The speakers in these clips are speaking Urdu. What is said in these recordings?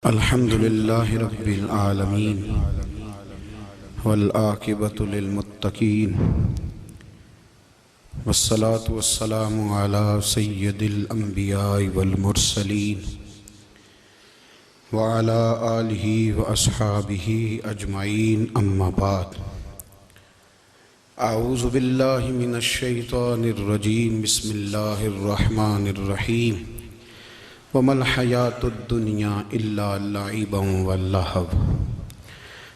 الحمد للہ رب العالمین والعاقبۃ للمتقین والصلاة والسلام علی سید الانبیاء والمرسلین وعلی آلہ واصحابہ اجمعین اما بعد اعوذ باللہ من الشیطان الرجیم بسم اللہ الرحمن الرحیم وَمَا الْحَيَاةُ الدُّنْيَا إِلَّا لَعِبٌ وَلَهْوٌ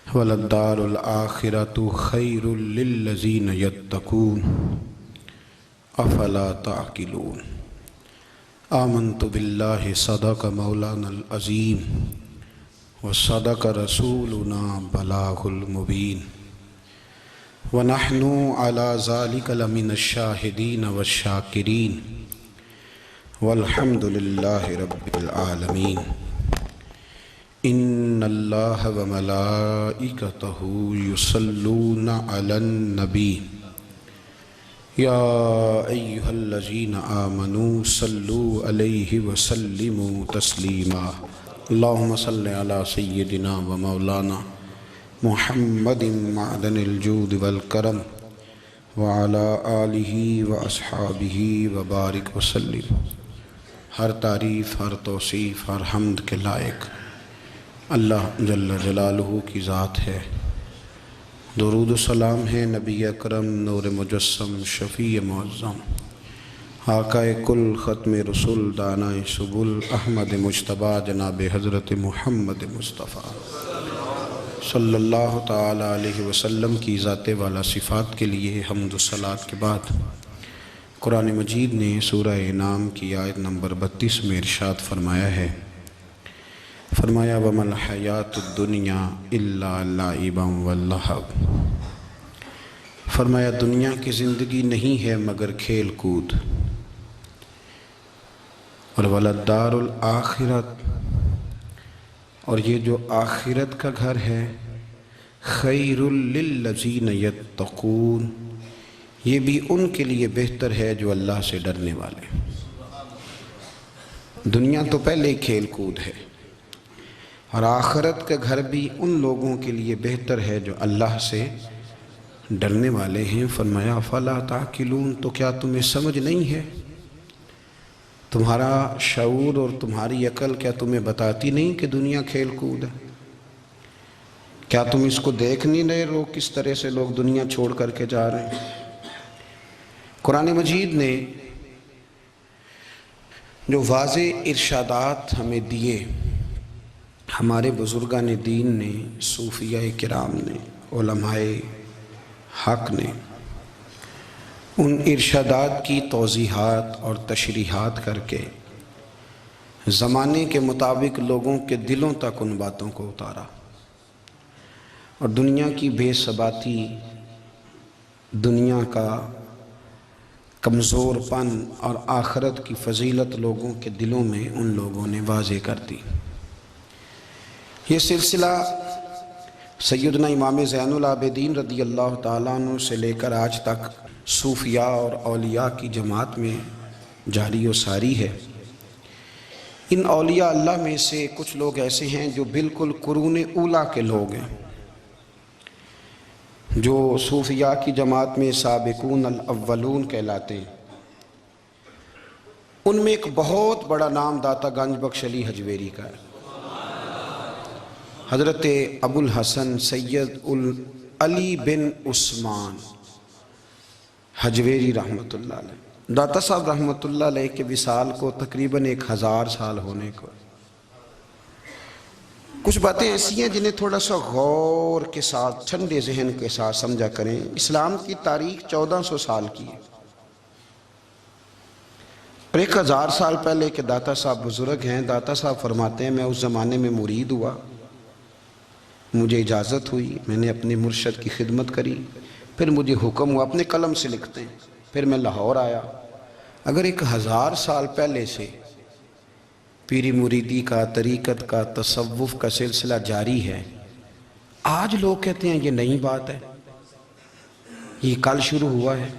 وَلَلدَّارُ الْآخِرَةُ خَيْرٌ لِلَّذِينَ يَتَّقُونَ أَفَلَا تَعْقِلُونَ آمَنْتُ بِاللَّهِ صَدَقَ مَوْلَانَا الْعَظِيمُ وَصَدَقَ رَسُولُنَا بَلَاغُ الْمُبِينُ وَنَحْنُ عَلَى ذَلِكَ لَمِنَ الشَّاهِدِينَ وَالشَّاكِرِينَ والحمد للہ رب العالمین ان اللہ وملائکتہ یصلون علی النبی یا ایہا الذین آمنوا صلوا علیہ وسلموا تسلیما اللہم صلی علی سیدنا ومولانا محمد معدن الجود والکرم وعلی آلہ واصحابہ وبارک وسلم۔ ہر تعریف، ہر توصیف، ہر حمد کے لائق اللہ جل جلالہ کی ذات ہے۔ درود و سلام ہے نبی اکرم نور مجسم شفیع معظم آقا کل ختم رسول دانائے سبل احمد مجتبیٰ جناب حضرت محمد مصطفیٰ صلی اللہ تعالی علیہ وسلم کی ذات والا صفات کے لیے حمد و صلوات کے بعد قرآن مجید نے سورہ انعام کی آیت نمبر 32 میں ارشاد فرمایا ہے، فرمایا وَمَا الْحَيَاةُ الدُّنْيَا إِلَّا لَعِبٌ وَلَهْوٌ، فرمایا دنیا کی زندگی نہیں ہے مگر کھیل کود، اور وَلَلدَّارُ الْآخِرَةُ، اور یہ جو آخرت کا گھر ہے، خَيْرٌ لِلَّذِينَ يَتَّقُونَ، یہ بھی ان کے لیے بہتر ہے جو اللہ سے ڈرنے والے۔ دنیا تو پہلے ہی کھیل کود ہے، اور آخرت کا گھر بھی ان لوگوں کے لیے بہتر ہے جو اللہ سے ڈرنے والے ہیں۔ فرمایا فَلَا تَعْقِلُونَ، تو کیا تمہیں سمجھ نہیں ہے؟ تمہارا شعور اور تمہاری عقل کیا تمہیں بتاتی نہیں کہ دنیا کھیل کود ہے؟ کیا تم اس کو دیکھ نہیں رہے لوگ کس طرح سے لوگ دنیا چھوڑ کر کے جا رہے ہیں؟ قرآن مجید نے جو واضح ارشادات ہمیں دیے، ہمارے بزرگان دین نے، صوفیاء کرام نے، علماء حق نے ان ارشادات کی توضیحات اور تشریحات کر کے زمانے کے مطابق لوگوں کے دلوں تک ان باتوں کو اتارا، اور دنیا کی بے ثباتی، دنیا کا کمزور پن اور آخرت کی فضیلت لوگوں کے دلوں میں ان لوگوں نے واضح کر دی۔ یہ سلسلہ سیدنا امام زین العابدین رضی اللہ تعالیٰ عنہ سے لے کر آج تک صوفیاء اور اولیاء کی جماعت میں جاری و ساری ہے۔ ان اولیاء اللہ میں سے کچھ لوگ ایسے ہیں جو بالکل قرون اولیٰ کے لوگ ہیں، جو صوفیاء کی جماعت میں سابقون الاولون کہلاتے ہیں۔ ان میں ایک بہت بڑا نام داتا گنج بخش علی حجویری کا ہے۔ حضرت ابو الحسن سید علی بن عثمان حجویری رحمۃ اللہ علیہ، داتا صاحب رحمۃ اللہ علیہ کے وصال کو تقریباً 1000 سال ہونے کو۔ کچھ باتیں ایسی ہیں جنہیں تھوڑا سا غور کے ساتھ، ٹھنڈے ذہن کے ساتھ سمجھا کریں۔ اسلام کی تاریخ 1400 سال کی ہے، اور 1000 سال پہلے کے داتا صاحب بزرگ ہیں۔ داتا صاحب فرماتے ہیں میں اس زمانے میں مرید ہوا، مجھے اجازت ہوئی، میں نے اپنے مرشد کی خدمت کری، پھر مجھے حکم ہوا، اپنے قلم سے لکھتے ہیں، پھر میں لاہور آیا۔ اگر 1000 سال پہلے سے پیری مریدی کا، طریقت کا، تصوف کا سلسلہ جاری ہے، آج لوگ کہتے ہیں یہ نئی بات ہے، یہ کل شروع ہوا ہے۔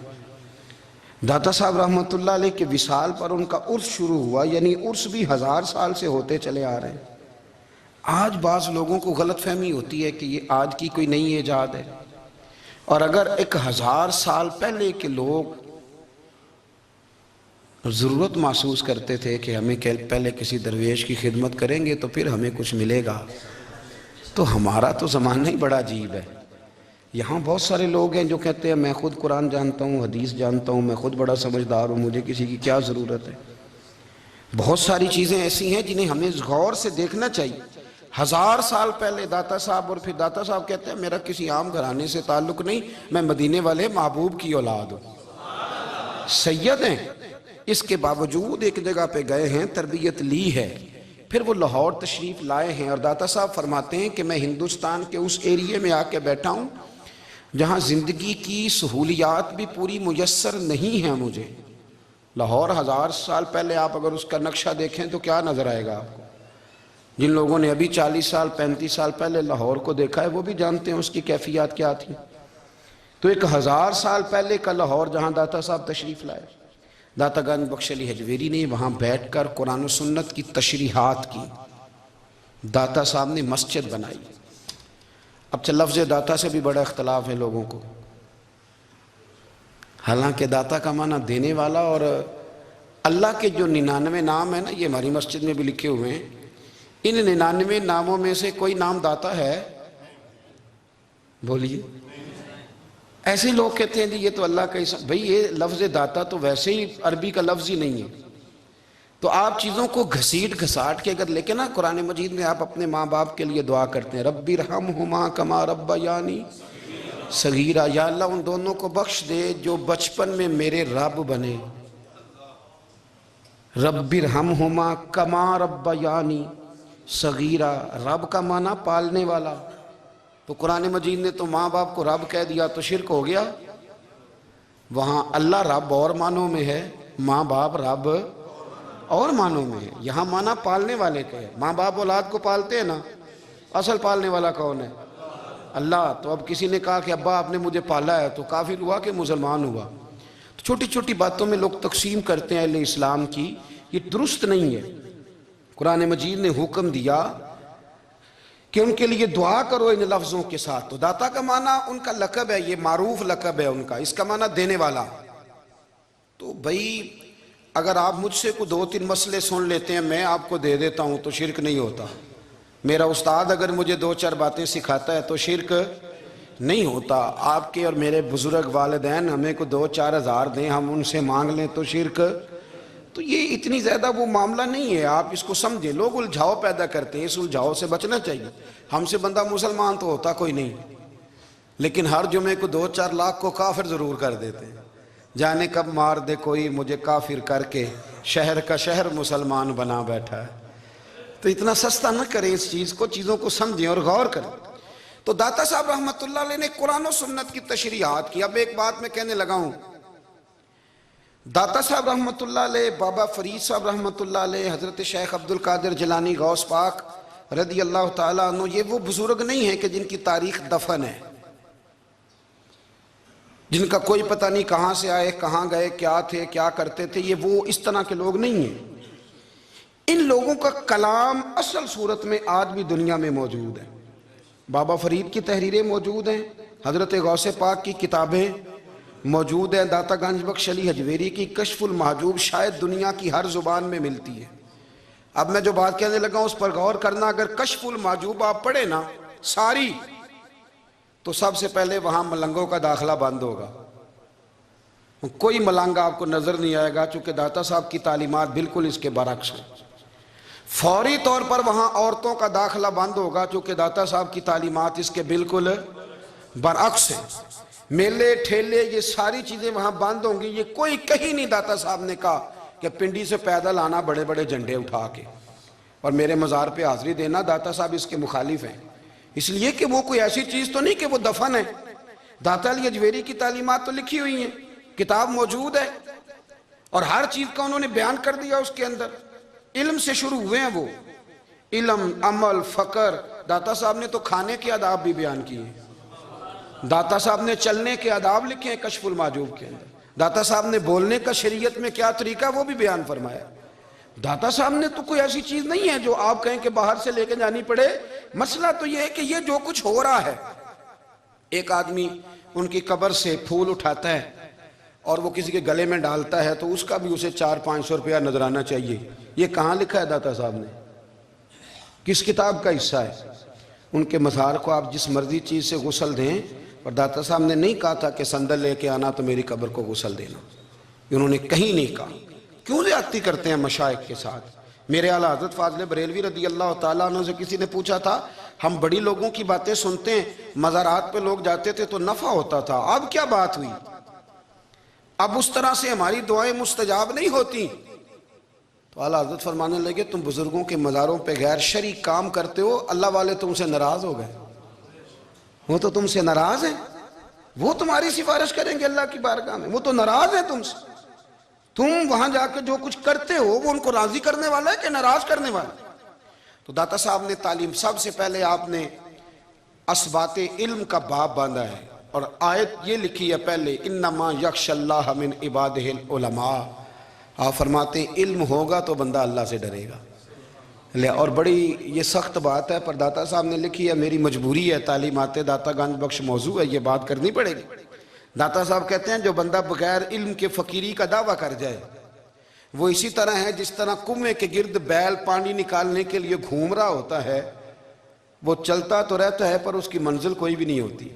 داتا صاحب رحمۃ اللہ علیہ کے وصال پر ان کا عرس شروع ہوا، یعنی عرس بھی 1000 سال سے ہوتے چلے آ رہے ہیں۔ آج بعض لوگوں کو غلط فہمی ہوتی ہے کہ یہ آج کی کوئی نئی ایجاد ہے، اور اگر 1000 سال پہلے کے لوگ ضرورت محسوس کرتے تھے کہ ہمیں پہلے کسی درویش کی خدمت کریں گے تو پھر ہمیں کچھ ملے گا، تو ہمارا تو زمانہ ہی بڑا عجیب ہے۔ یہاں بہت سارے لوگ ہیں جو کہتے ہیں میں خود قرآن جانتا ہوں، حدیث جانتا ہوں، میں خود بڑا سمجھدار ہوں، مجھے کسی کی کیا ضرورت ہے۔ بہت ساری چیزیں ایسی ہیں جنہیں ہمیں غور سے دیکھنا چاہیے۔ 1000 سال پہلے داتا صاحب، اور پھر داتا صاحب کہتے ہیں میرا کسی عام گھرانے سے تعلق نہیں، میں مدینے والے محبوب کی اولاد ہوں، سید ہیں۔ اس کے باوجود ایک جگہ پہ گئے ہیں، تربیت لی ہے، پھر وہ لاہور تشریف لائے ہیں، اور داتا صاحب فرماتے ہیں کہ میں ہندوستان کے اس ایریے میں آ کے بیٹھا ہوں جہاں زندگی کی سہولیات بھی پوری میسر نہیں ہیں مجھے۔ لاہور 1000 سال پہلے آپ اگر اس کا نقشہ دیکھیں تو کیا نظر آئے گا آپ کو؟ جن لوگوں نے ابھی 40 سال 35 سال پہلے لاہور کو دیکھا ہے وہ بھی جانتے ہیں اس کی کیفیات کیا تھی۔ تو 1000 سال پہلے کا لاہور جہاں داتا صاحب تشریف لائے، داتا گنج بخش علی حجویری نے وہاں بیٹھ کر قرآن و سنت کی تشریحات کی، داتا صاحب نے مسجد بنائی۔ اب لفظ داتا سے بھی بڑا اختلاف ہے لوگوں کو، حالانکہ داتا کا معنی دینے والا، اور اللہ کے جو 99 نام ہیں نا، یہ ہماری مسجد میں بھی لکھے ہوئے ہیں، ان 99 ناموں میں سے کوئی نام داتا ہے؟ بولیے۔ ایسے لوگ کہتے ہیں یہ تو اللہ کا اسم، بھئی یہ لفظ داتا تو ویسے ہی عربی کا لفظ ہی نہیں ہے، تو آپ چیزوں کو گھسیٹ گھساٹ کے اگر لے کے نا قرآن مجید میں آپ اپنے ماں باپ کے لیے دعا کرتے ہیں، رب ارحمہما کما ربیانی صغیرا، یا اللہ ان دونوں کو بخش دے جو بچپن میں میرے رب بنے۔ رب ارحمہما کما ربیانی صغیرا، رب کا معنی پالنے والا، تو قرآن مجید نے تو ماں باپ کو رب کہہ دیا تو شرک ہو گیا۔ وہاں اللہ رب اور معنوں میں ہے، ماں باپ رب اور معنوں میں ہے، یہاں معنی پالنے والے کا ہے۔ ماں باپ اولاد کو پالتے ہیں نا، اصل پالنے والا کون ہے؟ اللہ۔ تو اب کسی نے کہا کہ ابا آپ نے مجھے پالا ہے، تو کافر ہوا کہ مسلمان ہوا؟ تو چھوٹی چھوٹی باتوں میں لوگ تقسیم کرتے ہیں اہل اسلام کی، یہ درست نہیں ہے۔ قرآن مجید نے حکم دیا کہ ان کے لیے دعا کرو ان لفظوں کے ساتھ، تو داتا کا معنی ان کا لقب ہے، یہ معروف لقب ہے ان کا، اس کا معنی دینے والا۔ تو بھئی اگر آپ مجھ سے کوئی 2-3 مسئلے سن لیتے ہیں میں آپ کو دے دیتا ہوں تو شرک نہیں ہوتا، میرا استاد اگر مجھے 2-4 باتیں سکھاتا ہے تو شرک نہیں ہوتا، آپ کے اور میرے بزرگ والدین ہمیں کو 2-4 ہزار دیں ہم ان سے مانگ لیں تو شرک، تو یہ اتنی زیادہ وہ معاملہ نہیں ہے، آپ اس کو سمجھیں۔ لوگ الجھاؤ پیدا کرتے ہیں، اس الجھاؤ سے بچنا چاہیے۔ ہم سے بندہ مسلمان تو ہوتا کوئی نہیں، لیکن ہر جمعے کو 2-4 لاکھ کو کافر ضرور کر دیتے ہیں، جانے کب مار دے کوئی مجھے کافر کر کے، شہر کا شہر مسلمان بنا بیٹھا ہے۔ تو اتنا سستا نہ کریں اس چیز کو، چیزوں کو سمجھیں اور غور کریں۔ تو داتا صاحب رحمت اللہ علیہ نے قرآن و سنت کی تشریحات کی۔ اب ایک بات میں کہنے لگا ہوں، داتا صاحب رحمت اللہ علیہ، بابا فرید صاحب رحمت اللہ علیہ، حضرت شیخ عبد القادر جیلانی غوث پاک رضی اللہ تعالیٰ عنہ، یہ وہ بزرگ نہیں ہیں کہ جن کی تاریخ دفن ہے، جن کا کوئی پتہ نہیں کہاں سے آئے، کہاں گئے، کیا تھے، کیا کرتے تھے، یہ وہ اس طرح کے لوگ نہیں ہیں۔ ان لوگوں کا کلام اصل صورت میں آج بھی دنیا میں موجود ہے۔ بابا فرید کی تحریریں موجود ہیں، حضرت غوث پاک کی کتابیں موجود ہیں، داتا گنج بخش علی حجویری کی کشف المحجوب شاید دنیا کی ہر زبان میں ملتی ہے۔ اب میں جو بات کہنے لگا ہوں اس پر غور کرنا، اگر کشف المحجوب آپ پڑھیں نا ساری، تو سب سے پہلے وہاں ملنگوں کا داخلہ بند ہوگا، کوئی ملنگ آپ کو نظر نہیں آئے گا، چونکہ داتا صاحب کی تعلیمات بالکل اس کے برعکس ہیں۔ فوری طور پر وہاں عورتوں کا داخلہ بند ہوگا، چونکہ داتا صاحب کی تعلیمات اس کے بالکل برعکس ہیں۔ میلے ٹھیلے یہ ساری چیزیں وہاں بند ہوں گی، یہ کوئی کہیں نہیں داتا صاحب نے کہا کہ پنڈی سے پیدل آنا بڑے بڑے جھنڈے اٹھا کے اور میرے مزار پہ حاضری دینا، داتا صاحب اس کے مخالف ہیں، اس لیے کہ وہ کوئی ایسی چیز تو نہیں کہ وہ دفن ہے۔ داتا علی حجویری کی تعلیمات تو لکھی ہوئی ہیں، کتاب موجود ہے، اور ہر چیز کا انہوں نے بیان کر دیا اس کے اندر۔ علم سے شروع ہوئے ہیں وہ، علم، عمل، فقر۔ داتا صاحب نے تو کھانے کے آداب بھی بیان کیے، داتا صاحب نے چلنے کے آداب لکھے ہیں کشف المحجوب کے اندر، داتا صاحب نے بولنے کا شریعت میں کیا طریقہ وہ بھی بیان فرمایا۔ داتا صاحب نے تو کوئی ایسی چیز نہیں ہے جو آپ کہیں کہ باہر سے لے کے جانی پڑے. مسئلہ تو یہ ہے کہ یہ جو کچھ ہو رہا ہے، ایک آدمی ان کی قبر سے پھول اٹھاتا ہے اور وہ کسی کے گلے میں ڈالتا ہے تو اس کا بھی اسے 400-500 روپیہ نظرانہ چاہیے. یہ کہاں لکھا ہے داتا صاحب نے؟ کس کتاب کا حصہ ہے؟ ان کے مزار کو آپ جس مرضی چیز سے غسل دیں، اور داتا صاحب نے نہیں کہا تھا کہ سندل لے کے آنا تو میری قبر کو غسل دینا. انہوں نے کہیں نہیں کہا. کیوں زیادتی کرتے ہیں مشائخ کے ساتھ؟ میرے اعلیٰ حضرت فاضل بریلوی رضی اللہ تعالیٰ عنہ سے کسی نے پوچھا تھا، ہم بڑی لوگوں کی باتیں سنتے ہیں، مزارات پہ لوگ جاتے تھے تو نفع ہوتا تھا، اب کیا بات ہوئی؟ اب اس طرح سے ہماری دعائیں مستجاب نہیں ہوتی. تو اعلیٰ حضرت فرمانے لگے، تم بزرگوں کے مزاروں پہ غیر شرعی کام کرتے ہو، اللہ والے تم سے ناراض ہو گئے. وہ تو تم سے ناراض ہیں، وہ تمہاری سفارش کریں گے اللہ کی بارگاہ میں، وہ تو ناراض ہیں تم سے. تم وہاں جا کے جو کچھ کرتے ہو وہ ان کو راضی کرنے والا ہے کہ ناراض کرنے والا ہے؟ تو داتا صاحب نے تعلیم، سب سے پہلے آپ نے اسبات علم کا باب باندھا ہے، اور آیت یہ لکھی ہے پہلے، انما یخشی اللہ من عبادہ العلماء. آپ فرماتے ہیں علم ہوگا تو بندہ اللہ سے ڈرے گا. اور بڑی یہ سخت بات ہے، پر داتا صاحب نے لکھی ہے، میری مجبوری ہے، تعلیمات داتا گنج بخش موضوع ہے، یہ بات کرنی پڑے گی. داتا صاحب کہتے ہیں جو بندہ بغیر علم کے فقیری کا دعویٰ کر جائے وہ اسی طرح ہے جس طرح کنویں کے گرد بیل پانی نکالنے کے لیے گھوم رہا ہوتا ہے. وہ چلتا تو رہتا ہے پر اس کی منزل کوئی بھی نہیں ہوتی،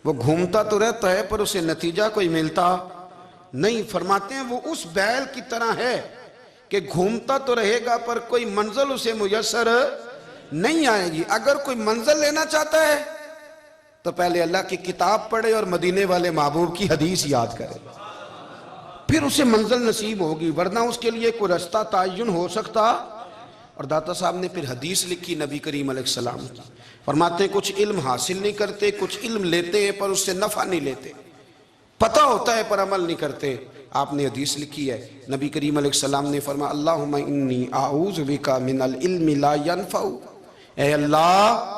وہ گھومتا تو رہتا ہے پر اسے نتیجہ کوئی ملتا نہیں. فرماتے ہیں وہ اس بیل کی طرح ہے کہ گھومتا تو رہے گا پر کوئی منزل اسے میسر نہیں آئے گی. اگر کوئی منزل لینا چاہتا ہے تو پہلے اللہ کی کتاب پڑھے اور مدینے والے محبوب کی حدیث یاد کرے، پھر اسے منزل نصیب ہوگی، ورنہ اس کے لیے کوئی رستہ تعین ہو سکتا. اور داتا صاحب نے پھر حدیث لکھی نبی کریم علیہ السلام کی. فرماتے ہیں کچھ علم حاصل نہیں کرتے، کچھ علم لیتے ہیں پر اس سے نفع نہیں لیتے، پتہ ہوتا ہے پر عمل نہیں کرتے. آپ نے حدیث لکھی ہے، نبی کریم علیہ السلام نے فرمایا اللہم انی اعوذ بک من العلم لا ینفع. اے اللہ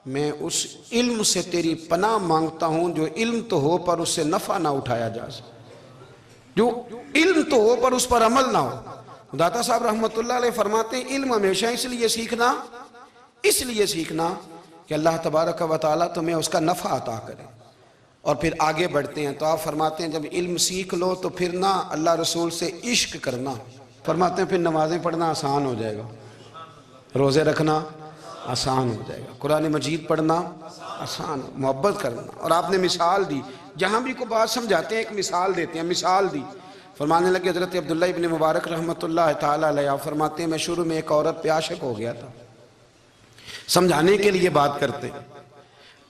میں اس علم سے تیری پناہ مانگتا ہوں جو علم تو ہو پر اس سے نفع نہ اٹھایا جا سکے، جو علم تو ہو پر اس پر عمل نہ ہو. داتا صاحب رحمت اللہ علیہ فرماتے ہیں علم ہمیشہ اس لیے سیکھنا کہ اللہ تبارک و تعالیٰ تمہیں اس کا نفع عطا کرے. اور پھر آگے بڑھتے ہیں تو آپ فرماتے ہیں جب علم سیکھ لو تو پھر نہ اللہ رسول سے عشق کرنا. فرماتے ہیں پھر نمازیں پڑھنا آسان ہو جائے گا، روزے رکھنا آسان ہو جائے گا، قرآن مجید پڑھنا آسان، محبت کرنا. اور آپ نے مثال دی، جہاں بھی کوئی بات سمجھاتے ہیں ایک مثال دیتے ہیں. مثال دی، فرمانے لگے حضرت عبداللہ ابن مبارک رحمت اللہ تعالیٰ علیہ فرماتے ہیں میں شروع میں ایک عورت پہ عاشق ہو گیا تھا. سمجھانے کے لیے بات کرتے،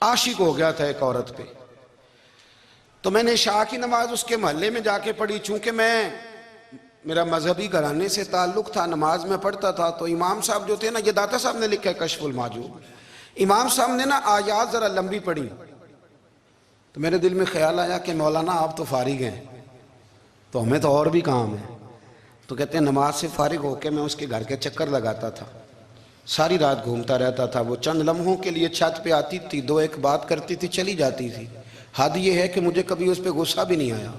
عاشق ہو گیا تھا ایک عورت پہ. تو میں نے عشاء کی نماز اس کے محلے میں جا کے پڑھی. چونکہ میرا مذہبی گھرانے سے تعلق تھا، نماز میں پڑھتا تھا، تو امام صاحب جو تھے نا، یہ داتا صاحب نے لکھا ہے کشف المحجوب، امام صاحب نے نا آیات ذرا لمبی پڑھی. تو میرے دل میں خیال آیا کہ مولانا آپ تو فارغ ہیں تو ہمیں تو اور بھی کام ہے. تو کہتے ہیں نماز سے فارغ ہو کے میں اس کے گھر کے چکر لگاتا تھا، ساری رات گھومتا رہتا تھا. وہ چند لمحوں کے لیے چھت پہ آتی تھی، دو ایک بات کرتی تھی، چلی جاتی تھی. حد یہ ہے کہ مجھے کبھی اس پہ غصہ بھی نہیں آیا،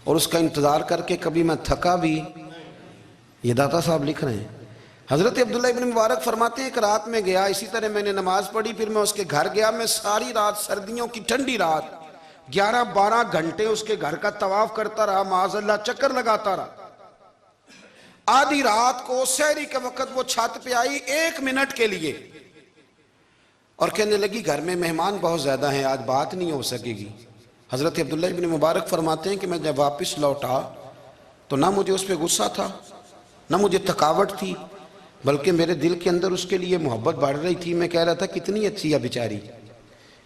اور اس کا انتظار کر کے کبھی میں تھکا بھی. یہ داتا صاحب لکھ رہے ہیں. حضرت عبداللہ ابن مبارک فرماتے ہیں ایک رات میں گیا، اسی طرح میں نے نماز پڑھی، پھر میں اس کے گھر گیا. میں ساری رات، سردیوں کی ٹھنڈی رات، 11-12 گھنٹے اس کے گھر کا طواف کرتا رہا، معاذ اللہ چکر لگاتا رہا. آدھی رات کو سحری کے وقت وہ چھت پہ آئی 1 منٹ کے لیے اور کہنے لگی گھر میں مہمان بہت زیادہ ہیں، آج بات نہیں ہو سکے گی. حضرت عبداللہ ابن مبارک فرماتے ہیں کہ میں جب واپس لوٹا تو نہ مجھے اس پہ غصہ تھا، نہ مجھے تھکاوٹ تھی، بلکہ میرے دل کے اندر اس کے لیے محبت بڑھ رہی تھی. میں کہہ رہا تھا کتنی اچھی ہے بیچاری،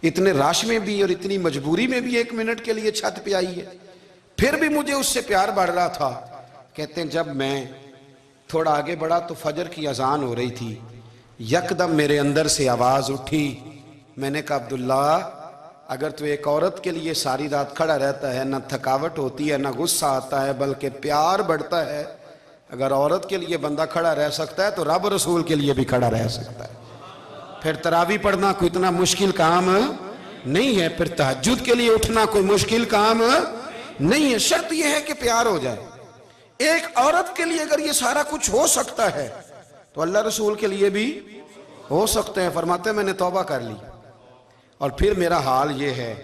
اتنے راش میں بھی اور اتنی مجبوری میں بھی 1 منٹ کے لیے چھت پہ آئی ہے، پھر بھی مجھے اس سے پیار بڑھ رہا تھا. کہتے ہیں جب میں تھوڑا آگے بڑھا تو فجر کی اذان ہو رہی تھی. یکدم میرے اندر سے آواز اٹھی. میں نے کہا عبداللہ اگر تو ایک عورت کے لیے ساری رات کھڑا رہتا ہے، نہ تھکاوٹ ہوتی ہے، نہ غصہ آتا ہے، بلکہ پیار بڑھتا ہے، اگر عورت کے لیے بندہ کھڑا رہ سکتا ہے تو رب رسول کے لیے بھی کھڑا رہ سکتا ہے. پھر تراویح پڑھنا کوئی اتنا مشکل کام نہیں ہے، پھر تہجد کے لیے اٹھنا کوئی مشکل کام نہیں ہے. شرط یہ ہے کہ پیار ہو جائے. ایک عورت کے لیے اگر یہ سارا کچھ ہو سکتا ہے تو اللہ رسول کے لیے بھی ہو سکتے ہیں. فرماتے ہیں میں نے توبہ کر لی اور پھر میرا حال یہ ہے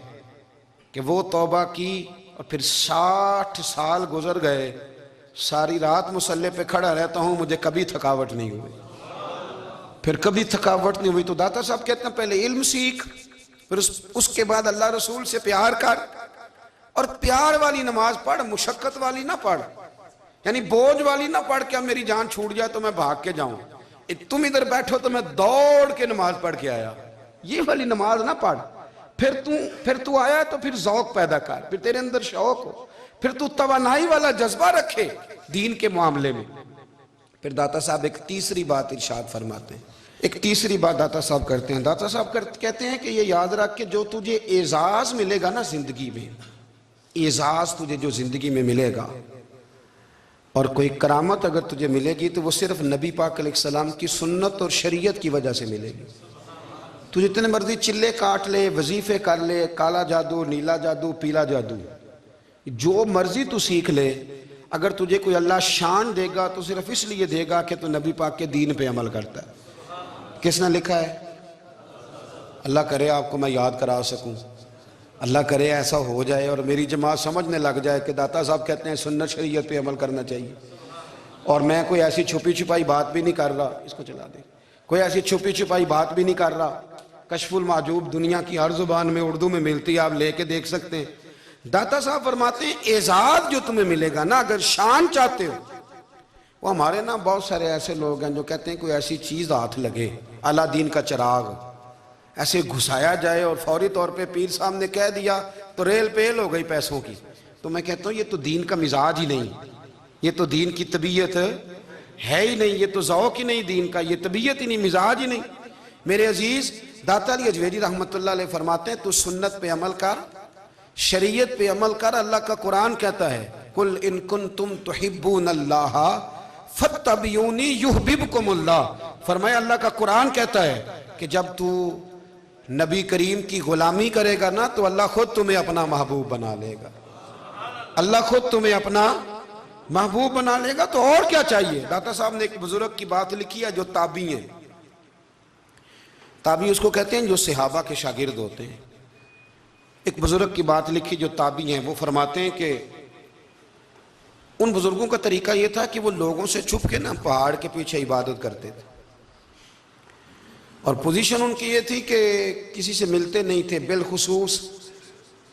کہ وہ توبہ کی اور پھر 60 سال گزر گئے, ساری رات مصلی پہ کھڑا رہتا ہوں, مجھے کبھی تھکاوٹ نہیں ہوئی, پھر کبھی تھکاوٹ نہیں ہوئی. تو داتا صاحب کہتے ہیں پہلے علم سیکھ, پھر اس کے بعد اللہ رسول سے پیار کر, اور پیار والی نماز پڑھ, مشقت والی نہ پڑھ, یعنی بوجھ والی نہ پڑھ کہ اب میری جان چھوٹ جائے تو میں بھاگ کے جاؤں, تم ادھر بیٹھو تو میں دوڑ کے نماز پڑھ کے آیا, یہ والی نماز نہ پڑھ. پھر تو آیا تو پھر ذوق پیدا کر, پھر تیرے اندر شوق ہو, پھر تو توانائی والا جذبہ رکھے دین کے معاملے میں. پھر داتا صاحب ایک تیسری بات ارشاد فرماتے ہیں, ایک تیسری بات داتا صاحب کرتے ہیں. داتا صاحب کہتے ہیں کہ یہ یاد رکھ کہ جو تجھے اعزاز ملے گا نا زندگی میں, اعزاز تجھے جو زندگی میں ملے گا اور کوئی کرامت اگر تجھے ملے گی تو وہ صرف نبی پاک علیہ السلام کی سنت اور شریعت کی وجہ سے ملے گی. تو جتنے مرضی چلے کاٹ لے, وظیفے کر لے, کالا جادو, نیلا جادو, پیلا جادو, جو مرضی تو سیکھ لے, اگر تجھے کوئی اللہ شان دے گا تو صرف اس لیے دے گا کہ تو نبی پاک کے دین پہ عمل کرتا ہے. کس نے لکھا ہے؟ اللہ کرے آپ کو میں یاد کرا سکوں, اللہ کرے ایسا ہو جائے اور میری جماعت سمجھنے لگ جائے کہ داتا صاحب کہتے ہیں سنت شریعت پہ عمل کرنا چاہیے, اور میں کوئی ایسی چھپی چھپائی بات بھی نہیں کر رہا, اس کو چلا دے, کوئی ایسی چھپی چھپائی بات بھی نہیں کر رہا. کشف المعجوب دنیا کی ہر زبان میں اردو میں ملتی ہے, آپ لے کے دیکھ سکتے ہیں. داتا صاحب فرماتے ہیں اعزاز جو تمہیں ملے گا نا, اگر شان چاہتے ہو, وہ ہمارے نا بہت سارے ایسے لوگ ہیں جو کہتے ہیں کوئی ایسی چیز ہاتھ لگے, اعلیٰ دین کا چراغ ایسے گھسایا جائے اور فوری طور پہ پیر صاحب نے کہہ دیا تو ریل پیل ہو گئی پیسوں کی. تو میں کہتا ہوں یہ تو دین کا مزاج ہی نہیں, یہ تو دین کی طبیعت ہے ہی نہیں, یہ تو ذوق ہی نہیں دین کا, یہ طبیعت ہی نہیں, مزاج ہی نہیں. میرے عزیز داتا علی اجویری رحمت اللہ علیہ فرماتے ہیں تو سنت پہ عمل کر, شریعت پہ عمل کر. اللہ کا قرآن کہتا ہے قُلْ إِن كُنْتُمْ تُحِبُّونَ اللَّهَ فَاتَّبِعُونِي يُحْبِبْكُمُ اللَّهُ. فرمایا اللہ کا قرآن کہتا ہے کہ جب تو نبی کریم کی غلامی کرے گا نا تو اللہ خود تمہیں اپنا محبوب بنا لے گا, اللہ خود تمہیں اپنا محبوب بنا لے گا. تو اور کیا چاہیے؟ داتا صاحب نے ایک بزرگ کی بات لکھی ہے جو تابعی ہیں, تابعی اس کو کہتے ہیں جو صحابہ کے شاگرد ہوتے ہیں. ایک بزرگ کی بات لکھی جو تابعی ہیں, وہ فرماتے ہیں کہ ان بزرگوں کا طریقہ یہ تھا کہ وہ لوگوں سے چھپ کے نا پہاڑ کے پیچھے عبادت کرتے تھے, اور پوزیشن ان کی یہ تھی کہ کسی سے ملتے نہیں تھے, بالخصوص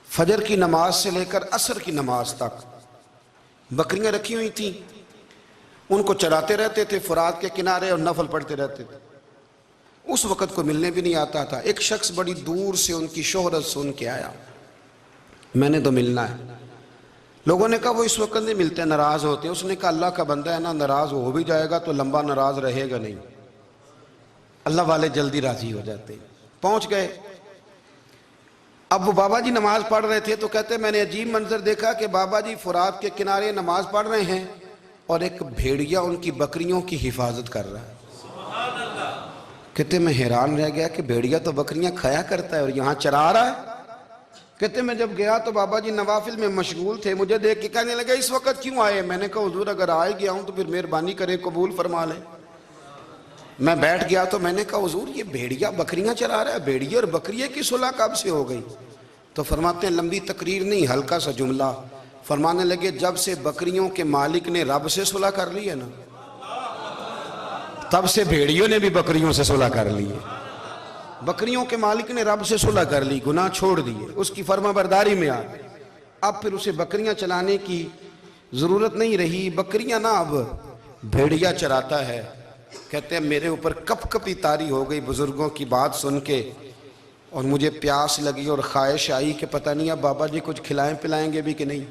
فجر کی نماز سے لے کر عصر کی نماز تک بکریاں رکھی ہوئی تھیں, ان کو چراتے رہتے تھے فرات کے کنارے اور نفل پڑھتے رہتے تھے. اس وقت کو ملنے بھی نہیں آتا تھا. ایک شخص بڑی دور سے ان کی شہرت سن کے آیا, میں نے تو ملنا ہے. لوگوں نے کہا وہ اس وقت نہیں ملتے, ناراض ہوتے ہیں. اس نے کہا اللہ کا بندہ ہے نا, ناراض ہو بھی جائے گا تو لمبا ناراض رہے گا نہیں, اللہ والے جلدی راضی ہو جاتے ہیں. پہنچ گئے. اب وہ بابا جی نماز پڑھ رہے تھے تو کہتے میں نے عجیب منظر دیکھا کہ بابا جی فرات کے کنارے نماز پڑھ رہے ہیں اور ایک بھیڑیا ان کی بکریوں کی حفاظت کر رہا ہے. کہتے میں حیران رہ گیا کہ بھیڑیا تو بکریاں کھایا کرتا ہے اور یہاں چرا رہا ہے. کہتے میں جب گیا تو بابا جی نوافل میں مشغول تھے, مجھے دیکھ کے کہنے لگا اس وقت کیوں آئے؟ میں نے کہا حضور اگر آئے گیا ہوں تو پھر مہربانی کریں قبول فرما لیں. میں بیٹھ گیا تو میں نے کہا حضور یہ بھیڑیا بکریاں چرا رہا ہے, بھیڑیا اور بکریے کی صلح کب سے ہو گئی؟ تو فرماتے ہیں لمبی تقریر نہیں, ہلکا سا جملہ. فرمانے لگے جب سے بکریوں کے مالک نے رب سے صلح کر لی ہے نا, تب سے بھیڑیوں نے بھی بکریوں سے صلح کر لی ہے. بکریوں کے مالک نے رب سے صلح کر لی, گناہ چھوڑ دیے, اس کی فرما برداری میں آ گئے. اب پھر اسے بکریاں چلانے کی ضرورت نہیں رہی. بکریاں نا اب بھیڑیا چراتا ہے. کہتے ہیں میرے اوپر کپ کپی طاری ہو گئی بزرگوں کی بات سن کے, اور مجھے پیاس لگی اور خواہش آئی کہ پتہ نہیں اب بابا جی کچھ کھلائیں پلائیں گے بھی کہ نہیں,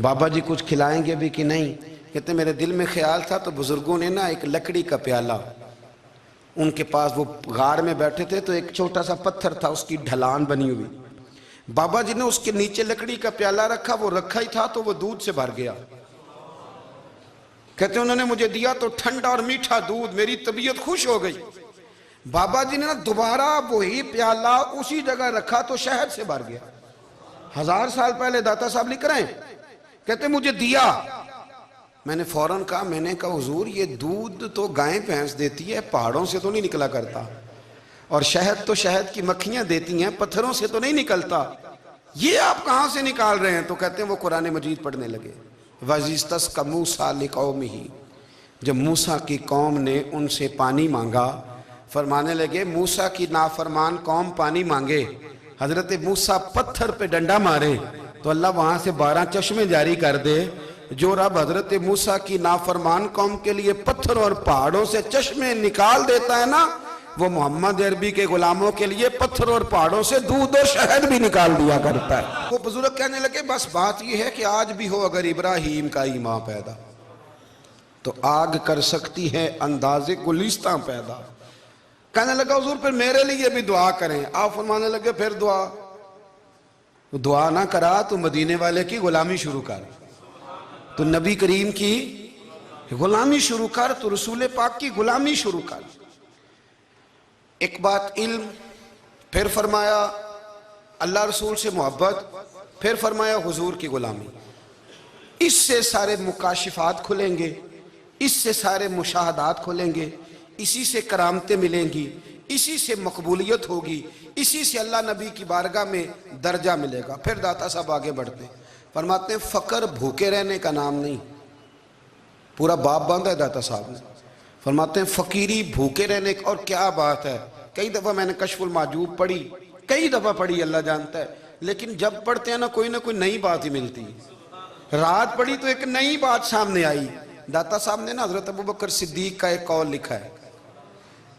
بابا جی کچھ کھلائیں گے بھی کہ نہیں. کہتے ہیں میرے دل میں خیال تھا تو بزرگوں نے نا ایک لکڑی کا پیالہ, ان کے پاس وہ غار میں بیٹھے تھے تو ایک چھوٹا سا پتھر تھا, اس کی ڈھلان بنی ہوئی. بابا جی نے اس کے نیچے لکڑی کا پیالہ رکھا, وہ رکھا ہی تھا تو وہ دودھ سے بھر گیا. کہتے ہیں انہوں نے مجھے دیا تو ٹھنڈا اور میٹھا دودھ, میری طبیعت خوش ہو گئی. بابا جی نے دوبارہ وہی پیالہ اسی جگہ رکھا تو شہد سے بھر گیا. 1000 سال پہلے داتا صاحب لکھ رہے ہیں. کہتے مجھے دیا میں نے فوراً کہا، میں نے کہا حضور یہ دودھ تو گائیں بھینس دیتی ہے، پہاڑوں سے تو نہیں نکلا کرتا، اور شہد تو شہد کی مکھیاں دیتی ہیں، پتھروں سے تو نہیں نکلتا، یہ آپ کہاں سے نکال رہے ہیں؟ تو کہتے ہیں وہ قرآن مجید پڑھنے لگے۔ وَإِذِ اسْتَسْقَىٰ مُوسَىٰ لِقَوْمِهِ، جب موسیٰ کی قوم نے ان سے پانی مانگا، فرمانے لگے موسیٰ کی نافرمان قوم پانی مانگے، حضرت موسیٰ پتھر پہ ڈنڈا مارے تو اللہ وہاں سے 12 چشمے جاری کر دے۔ جو رب حضرت موسیٰ کی نافرمان قوم کے لیے پتھر اور پہاڑوں سے چشمے نکال دیتا ہے نا، وہ محمد عربی کے غلاموں کے لیے پتھر اور پہاڑوں سے دودھ و شہد بھی نکال دیا کرتا ہے۔ وہ بزرگ کہنے لگے بس بات یہ ہے کہ آج بھی ہو اگر ابراہیم کا ایمان پیدا تو آگ کر سکتی ہے انداز گلستاں پیدا۔ کہنے لگا حضور پھر میرے لیے بھی دعا کریں۔ آپ فرمانے لگے پھر دعا نہ کرا تو مدینے والے کی غلامی شروع کر، تو نبی کریم کی غلامی شروع کر، تو رسول پاک کی غلامی شروع کر۔ ایک بات علم، پھر فرمایا اللہ رسول سے محبت، پھر فرمایا حضور کی غلامی۔ اس سے سارے مکاشفات کھلیں گے، اس سے سارے مشاہدات کھلیں گے، اسی سے کرامتیں ملیں گی، اسی سے مقبولیت ہوگی، اسی سے اللہ نبی کی بارگاہ میں درجہ ملے گا۔ پھر داتا صاحب آگے بڑھتے ہیں، فرماتے ہیں فقر بھوکے رہنے کا نام نہیں، پورا باب باندھا ہے داتا صاحب نے۔ فرماتے ہیں فقیری بھوکے رہنے کا، اور کیا بات ہے، کئی دفعہ میں نے کشف المحجوب پڑھی، کئی دفعہ پڑھی، اللہ جانتا ہے، لیکن جب پڑھتے ہیں نا کوئی نئی بات ہی ملتی۔ رات پڑھی تو ایک نئی بات سامنے آئی۔ داتا صاحب نے نا حضرت ابوبکر صدیق کا ایک قول لکھا ہے۔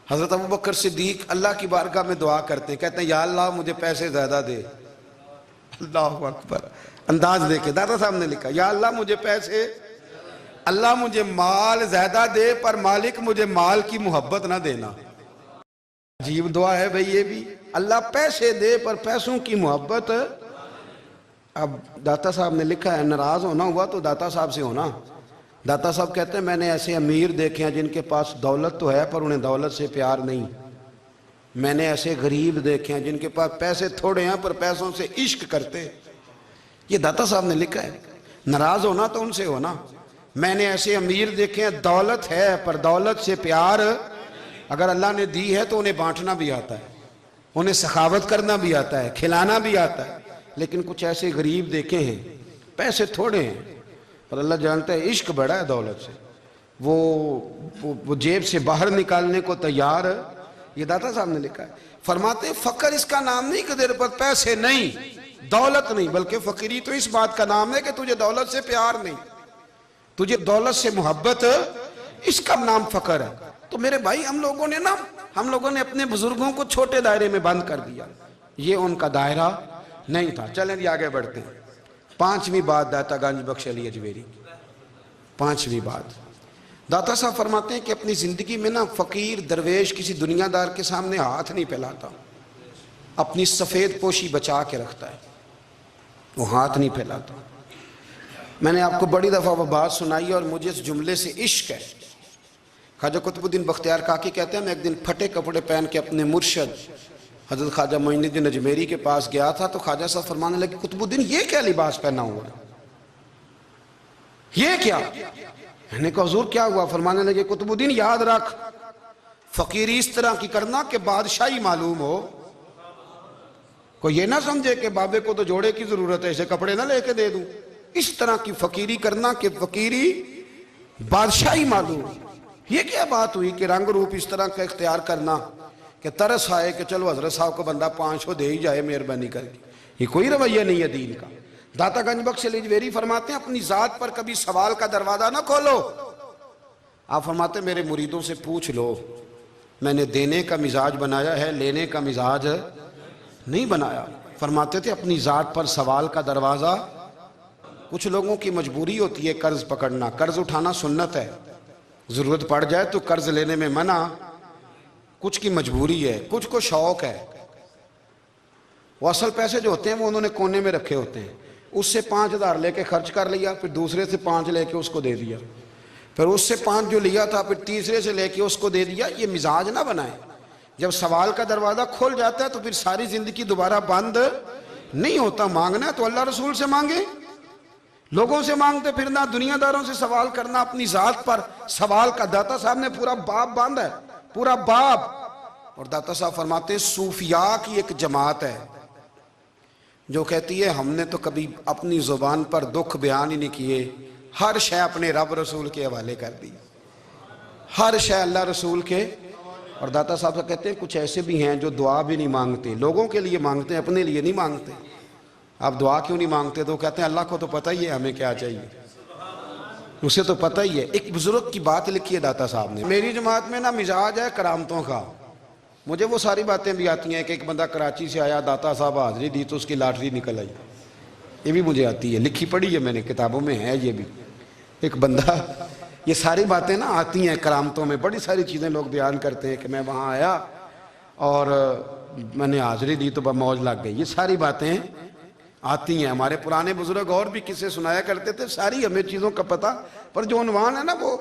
حضرت ابوبکر صدیق اللہ کی بارگاہ میں دعا کرتے ہیں، کہتے ہیں یا اللہ مجھے پیسے زیادہ دے۔ اللہ اکبر، انداز دیکھے داتا صاحب نے لکھا یا اللہ مجھے پیسے، اللہ مجھے مال زیادہ دے پر مالک مجھے مال کی محبت نہ دینا۔ عجیب دعا ہے بھئی یہ بھی، اللہ پیسے دے پر پیسوں کی محبت۔ اب داتا صاحب نے لکھا ہے ناراض ہونا ہوا تو داتا صاحب سے ہونا۔ داتا صاحب کہتے ہیں میں نے ایسے امیر دیکھے ہیں جن کے پاس دولت تو ہے پر انہیں دولت سے پیار نہیں، میں نے ایسے غریب دیکھے ہیں جن کے پاس پیسے تھوڑے ہیں پر پیسوں سے عشق کرتے۔ یہ داتا صاحب نے لکھا ہے، ناراض ہونا تو ان سے ہونا۔ میں نے ایسے امیر دیکھے ہیں دولت ہے پر دولت سے پیار، اگر اللہ نے دی ہے تو انہیں بانٹنا بھی آتا ہے، انہیں سخاوت کرنا بھی آتا ہے، کھلانا بھی آتا ہے، لیکن کچھ ایسے غریب دیکھے ہیں پیسے تھوڑے ہیں پر اللہ جانتا ہے عشق بڑا ہے دولت سے، وہ جیب سے باہر نکالنے کو تیار۔ یہ داتا صاحب نے لکھا ہے۔ فرماتے ہیں فقر اس کا نام نہیں کہ تیرے پر پیسے نہیں، دولت نہیں، بلکہ فقیری تو اس بات کا نام ہے کہ تجھے دولت سے پیار نہیں، تجھے دولت سے محبت، اس کا نام فقر ہے۔ تو میرے بھائی ہم لوگوں نے اپنے بزرگوں کو چھوٹے دائرے میں بند کر دیا، یہ ان کا دائرہ نہیں تھا۔ چلیں جی آگے بڑھتے ہیں۔ 5ویں بات داتا گنج بخش علی اجمیری، 5ویں بات داتا صاحب فرماتے ہیں کہ اپنی زندگی میں نا فقیر درویش کسی دنیا دار کے سامنے ہاتھ نہیں پھیلاتا، اپنی سفید پوشی بچا کے رکھتا ہے، وہ ہاتھ نہیں پھیلاتا۔ میں نے آپ کو بڑی دفعہ وہ بات سنائی اور مجھے اس جملے سے عشق ہے۔ خواجہ قطب الدین بختیار کاکی کہتے ہیں میں ایک دن پھٹے کپڑے پہن کے اپنے مرشد حضرت خواجہ معین الدین اجمیری کے پاس گیا تھا تو خواجہ صاحب فرمانے لگے قطب الدین یہ کیا لباس پہنا ہوا ہے، یہ کیا؟ میں نے کہا حضور کیا ہوا؟ فرمانے لگے قطب الدین یاد رکھ فقیری اس طرح کی کرنا کہ بادشاہی معلوم ہو، کوئی یہ نہ سمجھے کہ بابے کو تو جوڑے کی ضرورت ہے اسے کپڑے نہ لے کے دے دوں، اس طرح کی فقیری کرنا کہ فقیری بادشاہی معلوم ہو۔ یہ کیا بات ہوئی کہ رنگ روپ اس طرح کا اختیار کرنا کہ ترس آئے کہ چلو حضرت صاحب کو بندہ 500 دے ہی جائے مہربانی کر کے، یہ کوئی رویہ نہیں ہے دین کا۔ داتا گنج بخش علی اجمیری فرماتے ہیں اپنی ذات پر کبھی سوال کا دروازہ نہ کھولو۔ آپ فرماتے ہیں میرے مریدوں سے پوچھ لو، میں نے دینے کا مزاج بنایا ہے، لینے کا مزاج نہیں بنایا۔ فرماتے تھے اپنی ذات پر سوال کا دروازہ، کچھ لوگوں کی مجبوری ہوتی ہے قرض پکڑنا، قرض اٹھانا سنت ہے، ضرورت پڑ جائے تو قرض لینے میں منع، کچھ کی مجبوری ہے، کچھ کو شوق ہے، وہ اصل پیسے جو ہوتے ہیں وہ انہوں نے کونے میں رکھے ہوتے ہیں، اس سے 5000 لے کے خرچ کر لیا، پھر دوسرے سے 5 لے کے اس کو دے دیا، پھر اس سے 5 جو لیا تھا پھر تیسرے سے لے کے اس کو دے دیا۔ یہ مزاج نہ بنائے، جب سوال کا دروازہ کھل جاتا ہے تو پھر ساری زندگی دوبارہ بند نہیں ہوتا۔ مانگنا ہے تو اللہ رسول سے مانگے، لوگوں سے مانگتے پھرنا، دنیا داروں سے سوال کرنا، اپنی ذات پر سوال کا داتا صاحب نے پورا باب باندھا ہے، پورا باب. اور داتا صاحب فرماتے ہیں صوفیاء کی ایک جماعت ہے جو کہتی ہے ہم نے تو کبھی اپنی زبان پر دکھ بیان ہی نہیں کیے، ہر شے اپنے رب رسول کے حوالے کر دی، ہر شے اللہ رسول کے. اور داتا صاحب سے کہتے ہیں کچھ ایسے بھی ہیں جو دعا بھی نہیں مانگتے، لوگوں کے لیے مانگتے ہیں، اپنے لیے نہیں مانگتے. آپ دعا کیوں نہیں مانگتے؟ تو کہتے ہیں اللہ کو تو پتہ ہی ہے ہمیں کیا چاہیے، اسے تو پتہ ہی ہے. ایک بزرگ کی بات لکھی ہے داتا صاحب نے، میری جماعت میں نا مزاج ہے کرامتوں کا، مجھے وہ ساری باتیں بھی آتی ہیں کہ ایک بندہ کراچی سے آیا، داتا صاحب حاضری دی تو اس کی لاٹری نکل آئی، یہ بھی مجھے آتی ہے، لکھی پڑھی ہے میں نے، کتابوں میں ہے یہ بھی. ایک بندہ، یہ ساری باتیں نا آتی ہیں کرامتوں میں، بڑی ساری چیزیں لوگ بیان کرتے ہیں کہ میں وہاں آیا اور میں نے حاضری دی تو موج لگ گئی، یہ ساری باتیں آتی ہیں. ہمارے پرانے بزرگ اور بھی قصے سنایا کرتے تھے، ساری ہمیں چیزوں کا پتہ، پر جو عنوان ہے نا وہ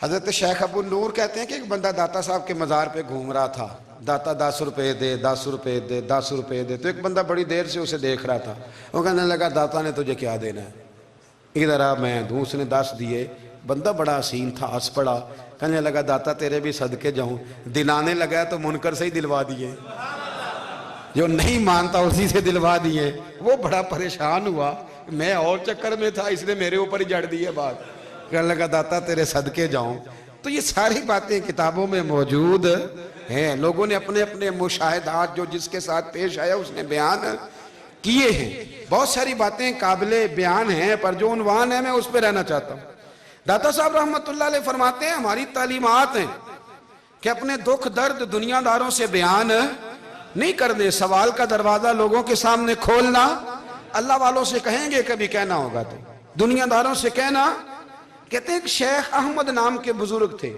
حضرت شیخ ابو نور کہتے ہیں کہ ایک بندہ داتا صاحب کے مزار پہ گھوم رہا تھا، داتا 10 روپے دے، 10 روپے دے، 10 روپے دے. تو ایک بندہ بڑی دیر سے اسے دیکھ رہا تھا، وہ کہنے لگا داتا نے تجھے کیا دینا ہے، ادھر آ میں دوں. اس نے 10 دیے. بندہ بڑا حسین تھا، ہنس پڑا، کہنے لگا داتا تیرے بھی صدقے جاؤں. دلانے لگا تو منکر سے ہی دلوا دیے، جو نہیں مانتا اسی سے دلوا دیے. وہ بڑا پریشان ہوا، میں اور چکر میں تھا، اس نے میرے اوپر ہی جڑ دی ہے بات. کہنے لگا داتا تیرے صدقے جاؤں. تو یہ ساری باتیں کتابوں میں موجود ہیں، لوگوں نے اپنے اپنے مشاہدات جو جس کے ساتھ پیش آیا اس نے بیان کیے ہیں. بہت ساری باتیں قابل بیان ہیں، پر جو عنوان ہے میں اس پہ رہنا چاہتا ہوں. داتا صاحب رحمت اللہ علیہ فرماتے ہیں ہماری تعلیمات ہیں کہ اپنے دکھ درد دنیا داروں سے بیان نہیں کرنے، سوال کا دروازہ لوگوں کے سامنے کھولنا. اللہ والوں سے کہیں گے کبھی کہنا ہوگا تو دنیا داروں سے کہنا. کہتے ہیں کہ شیخ احمد نام کے بزرگ تھے،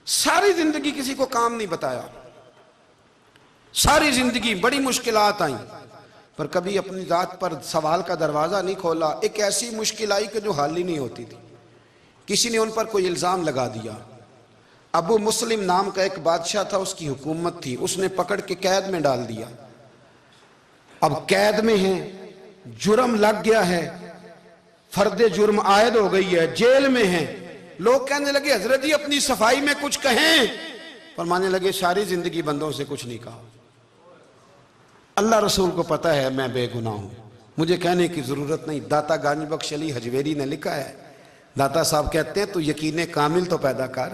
ساری زندگی کسی کو کام نہیں بتایا، ساری زندگی بڑی مشکلات آئیں، پر کبھی اپنی ذات پر سوال کا دروازہ نہیں کھولا. ایک ایسی مشکل آئی کہ جو حل ہی نہیں ہوتی تھی، کسی نے ان پر کوئی الزام لگا دیا. ابو مسلم نام کا ایک بادشاہ تھا، اس کی حکومت تھی، اس نے پکڑ کے قید میں ڈال دیا. اب قید میں ہیں، جرم لگ گیا ہے، فرد جرم عائد ہو گئی ہے، جیل میں ہیں. لوگ کہنے لگے حضرت جی اپنی صفائی میں کچھ کہیں. فرمانے لگے ساری زندگی بندوں سے کچھ نہیں کہا، اللہ رسول کو پتہ ہے میں بے گناہ ہوں، مجھے کہنے کی ضرورت نہیں. داتا گانی بخش علی حجویری نے لکھا ہے، داتا صاحب کہتے ہیں تو یقین کامل تو پیدا کر،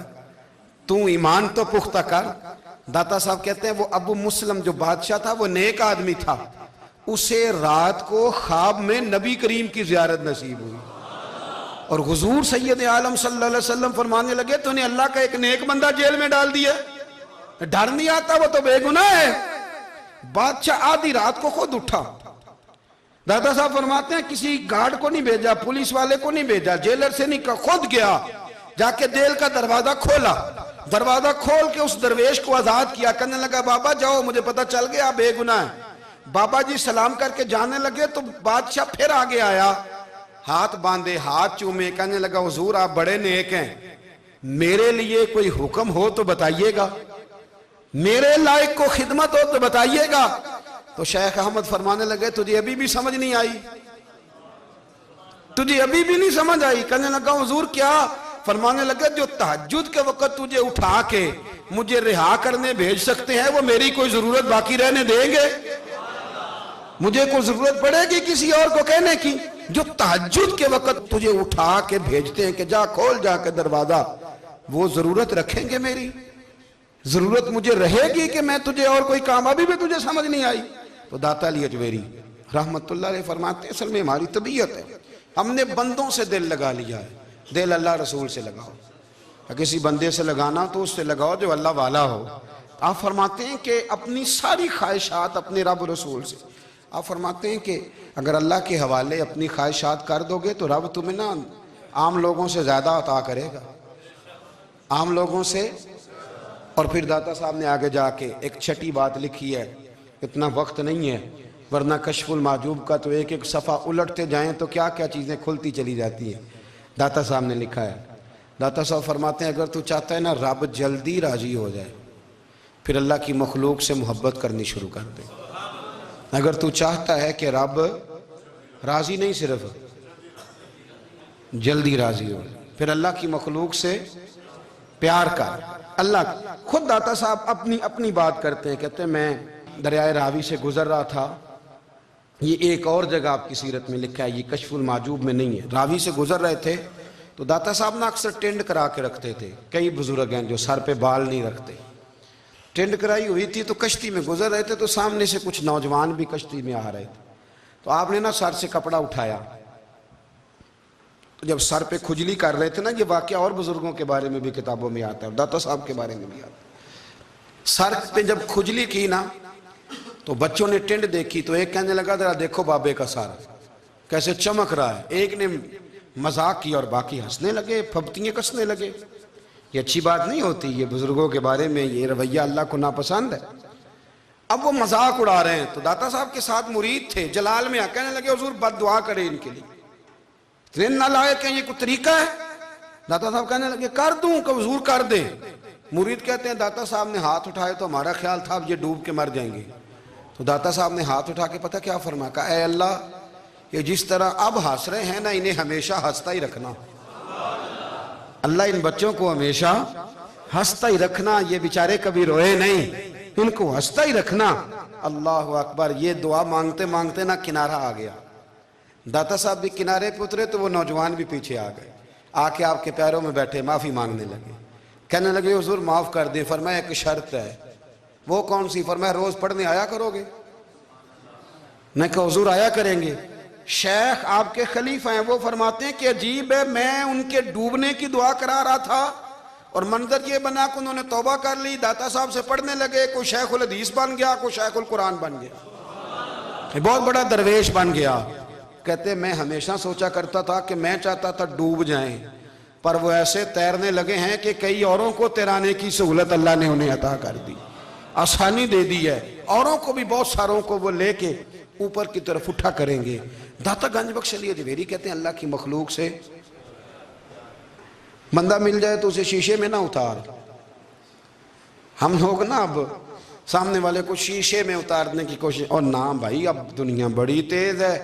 تو ایمان تو پختہ کر. داتا صاحب کہتے ہیں وہ ابو مسلم جو بادشاہ تھا وہ نیک آدمی تھا، اسے رات کو خواب میں نبی کریم کی زیارت نصیب ہوئی، اور حضور سید عالم صلی اللہ علیہ وسلم فرمانے لگے تو نے اللہ کا ایک نیک بندہ جیل میں ڈال دیا، ڈر نہیں آتا، وہ تو بے گناہ ہے. بادشاہ آدھی رات کو خود اٹھا. دادا صاحب فرماتے ہیں کسی گارڈ کو نہیں بھیجا، پولیس والے کو نہیں بھیجا، جیلر سے نہیں کہا، خود گیا، جا کے جیل کا دروازہ کھولا. دروازہ کھول کے اس درویش کو آزاد کیا. کہنے لگا بابا جاؤ، مجھے پتہ چل گیا بے گناہ ہے. بابا جی سلام کر کے جانے لگے تو بادشاہ پھر آگے آیا، ہاتھ باندھے، ہاتھ چومے. کہنے لگا حضور آپ بڑے نیک ہیں، میرے لیے کوئی حکم ہو تو بتائیے گا، میرے لائق کو خدمت ہو تو بتائیے گا. تو شیخ احمد فرمانے لگے تجھے ابھی بھی سمجھ نہیں آئی، تجھے ابھی بھی نہیں سمجھ آئی. کہنے لگا حضور کیا؟ فرمانے لگے جو تہجد کے وقت تجھے اٹھا کے مجھے رہا کرنے بھیج سکتے ہیں وہ میری کوئی ضرورت باقی رہنے دیں گے؟ مجھے کوئی ضرورت پڑے گی کسی اور کو کہنے کی؟ جو تہجد کے وقت تجھے اٹھا کے بھیجتے ہیں کہ جا کھول جا کے دروازہ، وہ ضرورت رکھیں گے میری؟ ضرورت مجھے رہے گی کہ میں تجھے اور کوئی کام؟ ابھی بھی تجھے سمجھ نہیں آئی. تو داتا علی حجویری رحمت اللہ علیہ فرماتے ہیں اصل میں ہماری طبیعت ہے، ہم نے بندوں سے دل لگا لیا ہے. دل اللہ رسول سے لگاؤ، کسی بندے سے لگانا تو اس سے لگاؤ جو اللہ والا ہو. آپ فرماتے ہیں کہ اپنی ساری خواہشات اپنے رب رسول سے، آپ فرماتے ہیں کہ اگر اللہ کے حوالے اپنی خواہشات کر دو گے تو رب تمہیں نا عام لوگوں سے زیادہ عطا کرے گا، عام لوگوں سے. اور پھر داتا صاحب نے آگے جا کے ایک چھٹی بات لکھی ہے، اتنا وقت نہیں ہے ورنہ کشف المحجوب کا تو ایک ایک صفحہ الٹتے جائیں تو کیا کیا چیزیں کھلتی چلی جاتی ہیں. داتا صاحب نے لکھا ہے، داتا صاحب فرماتے ہیں اگر تو چاہتا ہے نا رب جلدی راضی ہو جائے پھر اللہ کی مخلوق سے محبت کرنی شروع کر دے. اگر تو چاہتا ہے کہ رب راضی نہیں صرف جلدی راضی ہو۔ پھر اللہ کی مخلوق سے پیار کر۔ اللہ خود داتا صاحب اپنی بات کرتے ہیں، کہتے ہیں میں دریائے راوی سے گزر رہا تھا، یہ ایک اور جگہ آپ کی سیرت میں لکھا ہے، یہ کشف المعجوب میں نہیں ہے، راوی سے گزر رہے تھے تو داتا صاحب نے اکثر ٹینڈ کرا کے رکھتے تھے، کئی بزرگ ہیں جو سر پہ بال نہیں رکھتے، ٹینڈ کرائی ہوئی تھی تو کشتی میں گزر رہے تھے تو سامنے سے کچھ نوجوان بھی کشتی میں آ رہے تھے، تو آپ نے نا سر سے کپڑا اٹھایا، تو جب سر پہ کھجلی کر رہے تھے نا، یہ واقعہ اور بزرگوں کے بارے میں بھی کتابوں میں آتا ہے، داتا صاحب کے بارے میں بھی آتا ہے، سر پہ جب کھجلی کی نا تو بچوں نے ٹینڈ دیکھی تو ایک کہنے لگا ذرا دیکھو بابے کا سر کیسے چمک رہا ہے، ایک نے مذاق کیا اور باقی ہنسنے لگے، پھپتیاں کسنے لگے۔ یہ اچھی بات نہیں ہوتی، یہ بزرگوں کے بارے میں یہ رویہ اللہ کو ناپسند ہے۔ اب وہ مذاق اڑا رہے ہیں تو داتا صاحب کے ساتھ مرید تھے، جلال میں کہنے لگے حضور بد دعا کرے ان کے لیے، اتنے نالائق ہیں، یہ کوئی طریقہ ہے؟ داتا صاحب کہنے لگے کر دوں کہ حضور کر دیں۔ مرید کہتے ہیں داتا صاحب نے ہاتھ اٹھائے تو ہمارا خیال تھا اب یہ ڈوب کے مر جائیں گے، تو داتا صاحب نے ہاتھ اٹھا کے پتہ کیا فرمایا، کہا اے اللہ یہ جس طرح اب ہنس رہے ہیں نا انہیں ہمیشہ ہنستا ہی رکھنا، اللہ ان بچوں کو ہمیشہ ہنستا ہی رکھنا، یہ بیچارے کبھی روئے نہیں، ان کو ہنستا ہی رکھنا۔ اللہ اکبر، یہ دعا مانگتے مانگتے نا کنارہ آ گیا، داتا صاحب بھی کنارے پہ اترے تو وہ نوجوان بھی پیچھے آ گئے، آ کے آپ کے پیروں میں بیٹھے معافی مانگنے لگے، کہنے لگے حضور معاف کر دیں۔ فرمایا ایک شرط ہے، وہ کون سی؟ فرمایا روز پڑھنے آیا کرو گے؟ میں کہا حضور آیا کریں گے۔ شیخ آپ کے خلیفہ ہیں، وہ فرماتے ہیں کہ عجیب ہے، میں ان کے ڈوبنے کی دعا کرا رہا تھا اور منظر یہ بنا کہ انہوں نے توبہ کر لی، داتا صاحب سے پڑھنے لگے، کوئی شیخ الحدیث بن گیا، کوئی شیخ القرآن بن گیا، بہت بڑا درویش بن گیا۔ کہتے میں ہمیشہ سوچا کرتا تھا کہ میں چاہتا تھا ڈوب جائیں، پر وہ ایسے تیرنے لگے ہیں کہ کئی اوروں کو تیرانے کی سہولت اللہ نے انہیں عطا کر دی، آسانی دے دی ہے، اوروں کو بھی بہت ساروں کو وہ لے کے اوپر کی طرف اٹھا کریں گے۔ داتا گنج بخش علی اجمیری کہتے ہیں اللہ کی مخلوق سے بندہ مل جائے تو اسے شیشے میں نہ اتار۔ ہم لوگ نا اب سامنے والے کو شیشے میں اتارنے کی کوشش، اور نہ بھائی اب دنیا بڑی تیز ہے،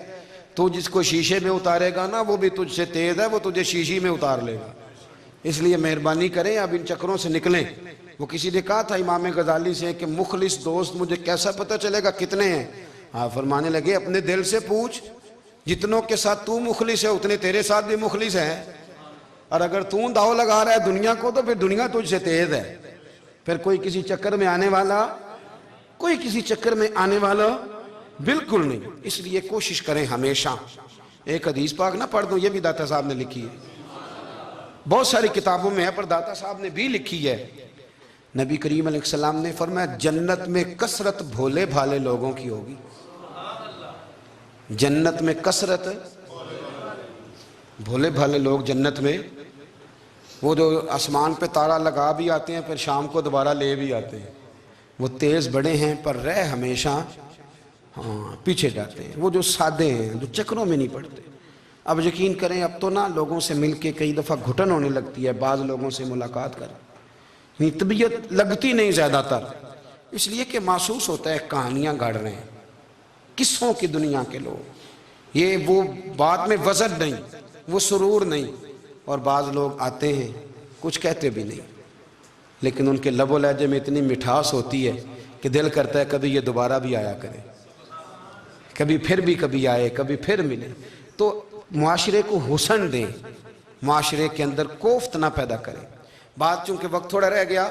تو جس کو شیشے میں اتارے گا نا وہ بھی تجھ سے تیز ہے، وہ تجھے شیشی میں اتار لے گا، اس لیے مہربانی کریں اب ان چکروں سے نکلیں۔ وہ کسی نے کہا تھا امام غزالی سے کہ مخلص دوست مجھے کیسا پتہ چلے گا کتنے ہیں؟ فرمانے لگے اپنے دل سے پوچھ، جتنوں کے ساتھ تو مخلص ہے اتنے تیرے ساتھ بھی مخلص ہیں، اور اگر تو داؤ لگا رہا ہے دنیا کو تو پھر دنیا تجھ سے تیز ہے، پھر کوئی کسی چکر میں آنے والا بالکل نہیں۔ اس لیے کوشش کریں ہمیشہ، ایک حدیث پاک نہ پڑھ دوں، یہ بھی داتا صاحب نے لکھی ہے، بہت ساری کتابوں میں ہے پر داتا صاحب نے بھی لکھی ہے۔ نبی کریم علیہ السلام نے فرمایا جنت میں کثرت بھولے بھالے لوگوں کی ہوگی، جنت میں کثرت بھولے بھالے لوگ جنت میں، وہ جو آسمان پہ تارا لگا بھی آتے ہیں پھر شام کو دوبارہ لے بھی آتے ہیں، وہ تیز بڑے ہیں پر رہ ہمیشہ پیچھے جاتے ہیں، وہ جو سادے ہیں جو چکروں میں نہیں پڑتے۔ اب یقین کریں اب تو نا لوگوں سے مل کے کئی دفعہ گھٹن ہونے لگتی ہے، بعض لوگوں سے ملاقات کر طبیعت لگتی نہیں زیادہ تر، اس لیے کہ محسوس ہوتا ہے کہانیاں گڑھ رہے ہیں، قصوں کی دنیا کے لوگ، یہ وہ بات میں وزن نہیں، وہ سرور نہیں، اور بعض لوگ آتے ہیں کچھ کہتے بھی نہیں، لیکن ان کے لب و لہجے میں اتنی مٹھاس ہوتی ہے کہ دل کرتا ہے کبھی یہ دوبارہ بھی آیا کرے، کبھی آئے، کبھی پھر ملے۔ تو معاشرے کو حسن دیں، معاشرے کے اندر کوفت نہ پیدا کریں۔ بات چونکہ وقت تھوڑا رہ گیا،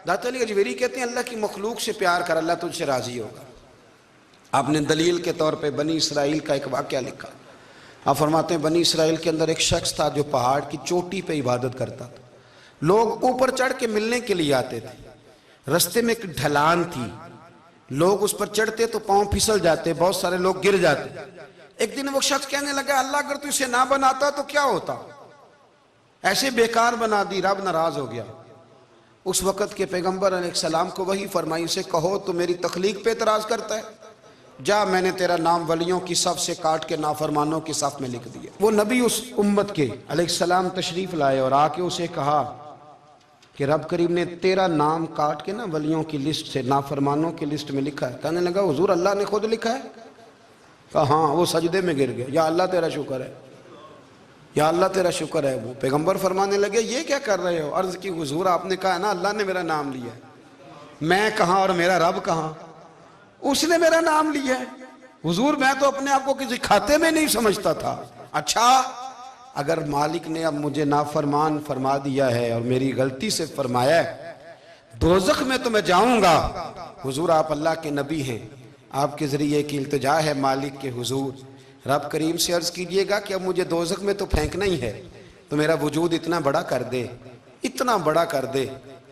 داتا علی اجمیری کہتے ہیں اللہ کی مخلوق سے پیار کر، اللہ تجھ سے راضی ہوگا۔ آپ نے دلیل کے طور پہ بنی اسرائیل کا ایک واقعہ لکھا، آپ فرماتے ہیں بنی اسرائیل کے اندر ایک شخص تھا جو پہاڑ کی چوٹی پہ عبادت کرتا تھا، لوگ اوپر چڑھ کے ملنے کے لیے آتے تھے، رستے میں ایک ڈھلان تھی، لوگ اس پر چڑھتے تو پاؤں پھسل جاتے، بہت سارے لوگ گر جاتے۔ ایک دن وہ شخص کہنے لگا اللہ اگر تو اسے نہ بناتا تو کیا ہوتا، ایسے بیکار بنا دی، رب ناراض ہو گیا۔ اس وقت کے پیغمبر علیہ السلام کو وحی فرمائی اسے کہو تو میری تخلیق پہ اعتراض کرتا ہے، جا میں نے تیرا نام ولیوں کی صف سے کاٹ کے نافرمانوں کی صف میں لکھ دیا۔ وہ نبی اس امت کے علیہ السلام تشریف لائے اور آ کے اسے کہا کہ رب کریم نے تیرا نام کاٹ کے نا ولیوں کی لسٹ سے نافرمانوں کی لسٹ میں لکھا ہے۔ کہنے لگا حضور اللہ نے خود لکھا ہے؟ کہا ہاں۔ وہ سجدے میں گر گیا، یا اللہ تیرا شکر ہے، یا اللہ تیرا شکر ہے۔ وہ پیغمبر فرمانے لگے یہ کیا کر رہے ہو؟ عرض کی حضور آپ نے کہا نا اللہ نے میرا نام لیا ہے، میں کہاں اور میرا رب کہاں؟ اس نے میرا نام لیا ہے حضور، میں تو اپنے آپ کو کسی کھاتے میں نہیں سمجھتا تھا۔ اچھا اگر مالک نے اب مجھے نافرمان فرما دیا ہے اور میری غلطی سے فرمایا ہے دوزخ میں تو میں جاؤں گا، حضور آپ اللہ کے نبی ہیں، آپ کے ذریعے کی التجا ہے مالک کے حضور، رب کریم سے عرض کیجئے گا کہ اب مجھے دوزخ میں تو پھینکنا ہی ہے، تو میرا وجود اتنا بڑا کر دے، اتنا بڑا کر دے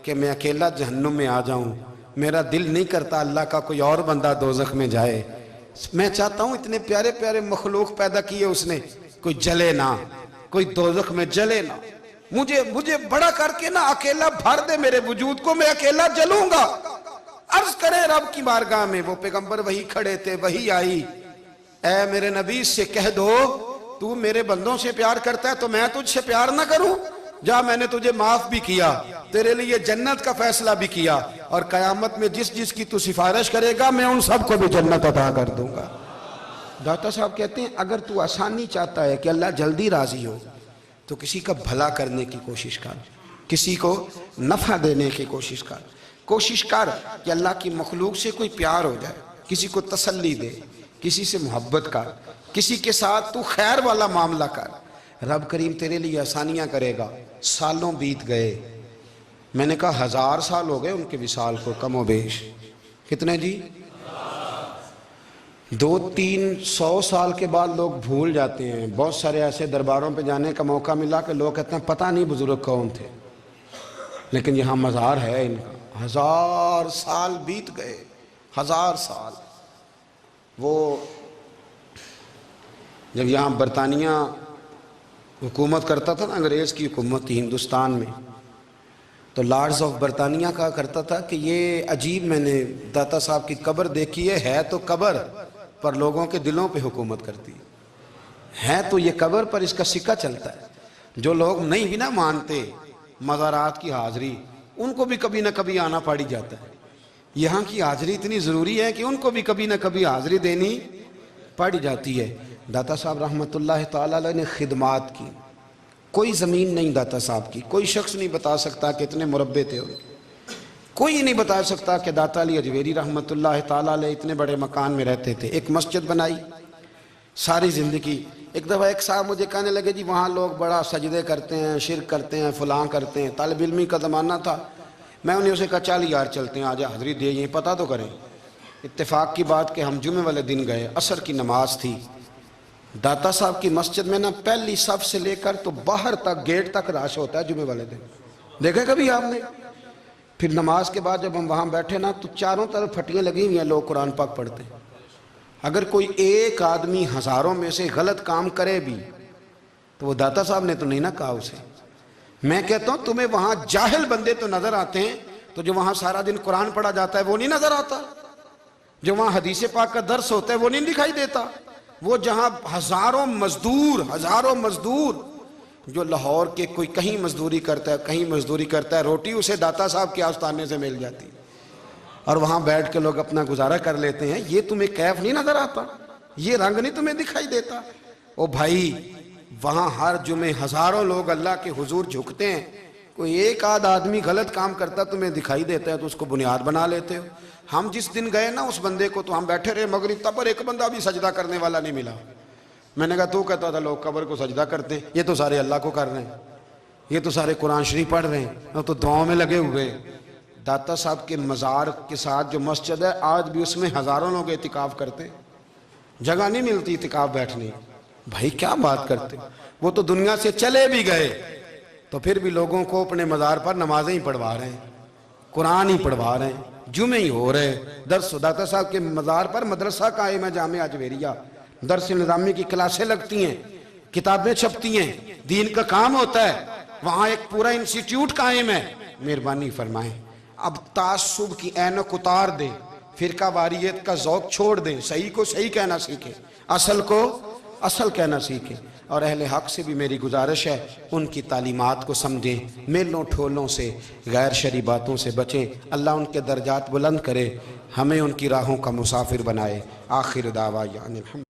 کہ میں اکیلا جہنم میں آ جاؤں۔ میرا دل نہیں کرتا اللہ کا کوئی اور بندہ دوزخ میں جائے، میں چاہتا ہوں اتنے پیارے پیارے مخلوق پیدا کیے اس نے، کوئی جلے نہ، کوئی دوزخ میں جلے نہ، مجھے بڑا کر کے نہ اکیلا بھر دے میرے وجود کو، میں اکیلا جلوں گا۔ عرض کرے رب کی بارگاہ میں، وہ پیغمبر وہی کھڑے تھے، وہی آئی، اے میرے نبی سے کہہ دو تو میرے بندوں سے پیار کرتا ہے تو میں تجھ سے پیار نہ کروں؟ جا میں نے تجھے معاف بھی کیا، تیرے لیے جنت کا فیصلہ بھی کیا، اور قیامت میں جس کی تو سفارش کرے گا میں ان سب کو بھی جنت عطا کر دوں گا۔ داتا صاحب کہتے ہیں اگر تو آسانی چاہتا ہے کہ اللہ جلدی راضی ہو تو کسی کا بھلا کرنے کی کوشش کر، کسی کو نفع دینے کی کوشش کر کہ اللہ کی مخلوق سے کوئی پیار ہو جائے، کسی کو تسلی دے، کسی سے محبت کر، کسی کے ساتھ تو خیر والا معاملہ کر، رب کریم تیرے لیے آسانیاں کرے گا۔ سالوں بیت گئے، میں نے کہا 1000 سال ہو گئے ان کے وصال کو کم و بیش، کتنے جی؟ 200-300 سال کے بعد لوگ بھول جاتے ہیں۔ بہت سارے ایسے درباروں پہ جانے کا موقع ملا کہ لوگ کہتے ہیں پتہ نہیں بزرگ کون تھے، لیکن یہاں مزار ہے ان کا۔ 1000 سال بیت گئے، 1000 سال۔ وہ جب یہاں برطانیہ حکومت کرتا تھا نا، انگریز کی حکومت تھی ہندوستان میں، تو لارڈز آف برطانیہ کہا کرتا تھا کہ یہ عجیب، میں نے داتا صاحب کی قبر دیکھی ہے تو قبر پر لوگوں کے دلوں پہ حکومت کرتی ہے تو یہ قبر پر اس کا سکہ چلتا ہے۔ جو لوگ نہیں بھی نہ مانتے مزارات کی حاضری، ان کو بھی کبھی نہ کبھی آنا پڑ جاتا ہے۔ یہاں کی حاضری اتنی ضروری ہے کہ ان کو بھی کبھی نہ کبھی حاضری دینی پڑ جاتی ہے۔ داتا صاحب رحمۃ اللہ تعالیٰ علیہ نے خدمات کی، کوئی زمین نہیں داتا صاحب کی، کوئی شخص نہیں بتا سکتا کہ اتنے مربع تھے، کوئی نہیں بتا سکتا کہ داتا علی اجویری رحمۃ اللہ تعالیٰ علیہ اتنے بڑے مکان میں رہتے تھے۔ ایک مسجد بنائی ساری زندگی۔ ایک دفعہ ایک صاحب مجھے کہنے لگے جی وہاں لوگ بڑا سجدے کرتے ہیں، شرک کرتے ہیں، فلاں کرتے ہیں، طالب علمی کا زمانہ تھا۔ میں انہیں اسے کہا چل یار چلتے ہیں، آجا حضری دے، یہ پتہ تو کریں۔ اتفاق کی بات کہ ہم جمعے والے دن گئے، عصر کی نماز تھی، داتا صاحب کی مسجد میں نا پہلی صف سے لے کر تو باہر تک گیٹ تک رش ہوتا ہے جمعے والے دن، دیکھیں کبھی آپ نے؟ پھر نماز کے بعد جب ہم وہاں بیٹھے نا تو چاروں طرف پھٹیاں لگی ہوئی ہیں، لوگ قرآن پاک پڑھتے ہیں۔ اگر کوئی ایک آدمی ہزاروں میں سے غلط کام کرے بھی تو وہ داتا صاحب نے تو نہیں نہ کہا اسے۔ میں کہتا ہوں تمہیں وہاں جاہل بندے تو نظر آتے ہیں، تو جو وہاں سارا دن قرآن پڑھا جاتا ہے وہ نہیں نظر آتا؟ جو وہاں حدیث پاک کا درس ہوتا ہے وہ نہیں دکھائی دیتا؟ وہ جہاں ہزاروں مزدور جو لاہور کے کوئی کہیں مزدوری کرتا ہے، کہیں مزدوری کرتا ہے، روٹی اسے داتا صاحب کے آستانے سے مل جاتی اور وہاں بیٹھ کے لوگ اپنا گزارا کر لیتے ہیں، یہ تمہیں کیف نہیں نظر آتا؟ یہ رنگ نہیں تمہیں دکھائی دیتا؟ او بھائی وہاں ہر جمعے ہزاروں لوگ اللہ کے حضور جھکتے ہیں، کوئی ایک آدھ آدمی غلط کام کرتا تمہیں دکھائی دیتا ہے تو اس کو بنیاد بنا لیتے ہو۔ ہم جس دن گئے نا اس بندے کو تو ہم بیٹھے رہے مغرب تک، پر ایک بندہ بھی سجدہ کرنے والا نہیں ملا۔ میں نے کہا تو کہتا تھا لوگ قبر کو سجدہ کرتے ہیں، یہ تو سارے اللہ کو کر رہے ہیں، یہ تو سارے قرآن شریف پڑھ رہے ہیں، تو دعاؤں میں لگے ہوئے۔ داتا صاحب کے مزار کے ساتھ جو مسجد ہے آج بھی اس میں ہزاروں لوگ اعتکاف کرتے، جگہ نہیں ملتی اعتکاف بیٹھنے۔ بھائی کیا بات کرتے، وہ تو دنیا سے چلے بھی گئے تو پھر بھی لوگوں کو اپنے مزار پر نمازیں ہی پڑھوا رہے ہیں، قرآن ہی پڑھوا رہے ہیں، جمعے ہی ہو رہے درس۔ داتا صاحب کے مزار پر مدرسہ قائم ہے جامعہ اجویریہ، درس نظامی کی کلاسیں لگتی ہیں، کتابیں چھپتی ہیں، دین کا کام ہوتا ہے، وہاں ایک پورا انسٹیٹیوٹ قائم ہے۔ مہربانی فرمائیں اب تعصب کی اینک اتار دیں، فرقہ واریت کا ذوق چھوڑ دیں، صحیح کو صحیح کہنا سیکھیں، اصل کو اصل کہنا سیکھیں، اور اہل حق سے بھی میری گزارش ہے ان کی تعلیمات کو سمجھیں، میلوں ٹھولوں سے، غیر شرعی باتوں سے بچیں، اللہ ان کے درجات بلند کرے، ہمیں ان کی راہوں کا مسافر بنائے۔ آخر دعویٰ یعنی الحمد